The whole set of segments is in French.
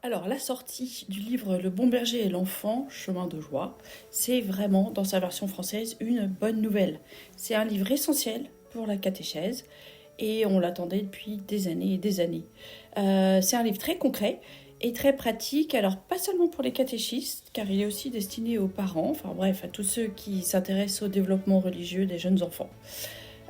Alors, la sortie du livre Le bon berger et l'enfant, chemin de joie, c'est vraiment, dans sa version française, une bonne nouvelle. C'est un livre essentiel pour la catéchèse et on l'attendait depuis des années et des années. C'est un livre très concret et très pratique, alors pas seulement pour les catéchistes, car il est aussi destiné aux parents, enfin bref, à tous ceux qui s'intéressent au développement religieux des jeunes enfants.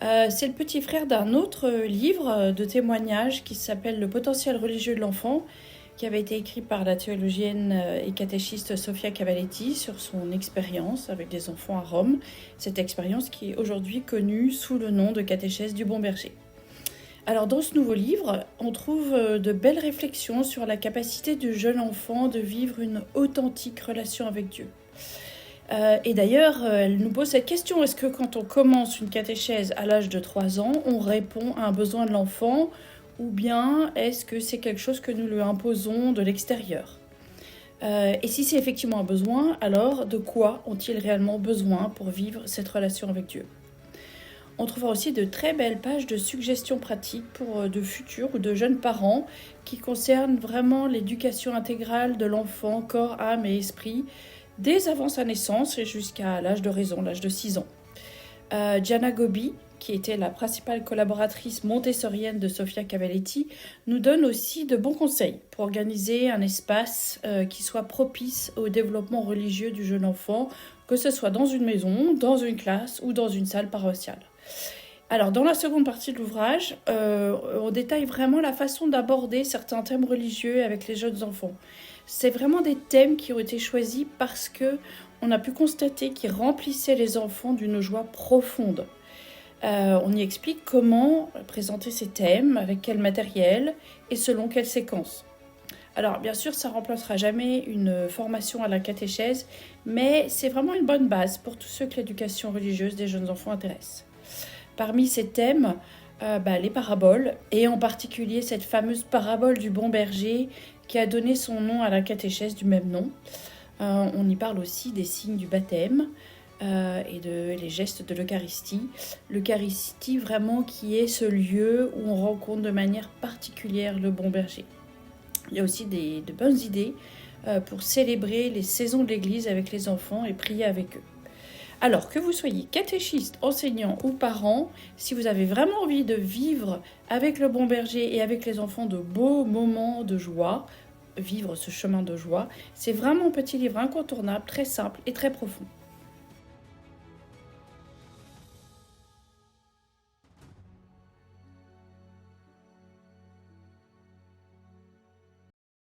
C'est le petit frère d'un autre livre de témoignages qui s'appelle Le potentiel religieux de l'enfant, qui avait été écrit par la théologienne et catéchiste Sofia Cavalletti sur son expérience avec des enfants à Rome, cette expérience qui est aujourd'hui connue sous le nom de catéchèse du bon berger. Alors dans ce nouveau livre, on trouve de belles réflexions sur la capacité du jeune enfant de vivre une authentique relation avec Dieu. Et d'ailleurs, elle nous pose cette question, est-ce que quand on commence une catéchèse à l'âge de 3 ans, on répond à un besoin de l'enfant ou bien est-ce que c'est quelque chose que nous lui imposons de l'extérieur ? Et si c'est effectivement un besoin, alors de quoi ont-ils réellement besoin pour vivre cette relation avec Dieu ? On trouvera aussi de très belles pages de suggestions pratiques pour de futurs ou de jeunes parents qui concernent vraiment l'éducation intégrale de l'enfant, corps, âme et esprit, dès avant sa naissance et jusqu'à l'âge de raison, l'âge de 6 ans. Gianna Gobbi, qui était la principale collaboratrice montessorienne de Sofia Cavalletti, nous donne aussi de bons conseils pour organiser un espace qui soit propice au développement religieux du jeune enfant, que ce soit dans une maison, dans une classe ou dans une salle paroissiale. Alors, dans la seconde partie de l'ouvrage, on détaille vraiment la façon d'aborder certains thèmes religieux avec les jeunes enfants. C'est vraiment des thèmes qui ont été choisis parce que on a pu constater qu'ils remplissaient les enfants d'une joie profonde. On y explique comment présenter ces thèmes, avec quel matériel et selon quelle séquence. Alors, bien sûr, ça ne remplacera jamais une formation à la catéchèse, mais c'est vraiment une bonne base pour tous ceux que l'éducation religieuse des jeunes enfants intéresse. Parmi ces thèmes, les paraboles, et en particulier cette fameuse parabole du bon berger qui a donné son nom à la catéchèse du même nom. On y parle aussi des signes du baptême et les gestes de l'Eucharistie. L'Eucharistie vraiment qui est ce lieu où on rencontre de manière particulière le bon berger. Il y a aussi de bonnes idées pour célébrer les saisons de l'Église avec les enfants et prier avec eux. Alors que vous soyez catéchiste, enseignant ou parent, si vous avez vraiment envie de vivre avec le bon berger et avec les enfants de beaux moments de joie, vivre ce chemin de joie, c'est vraiment un petit livre incontournable, très simple et très profond.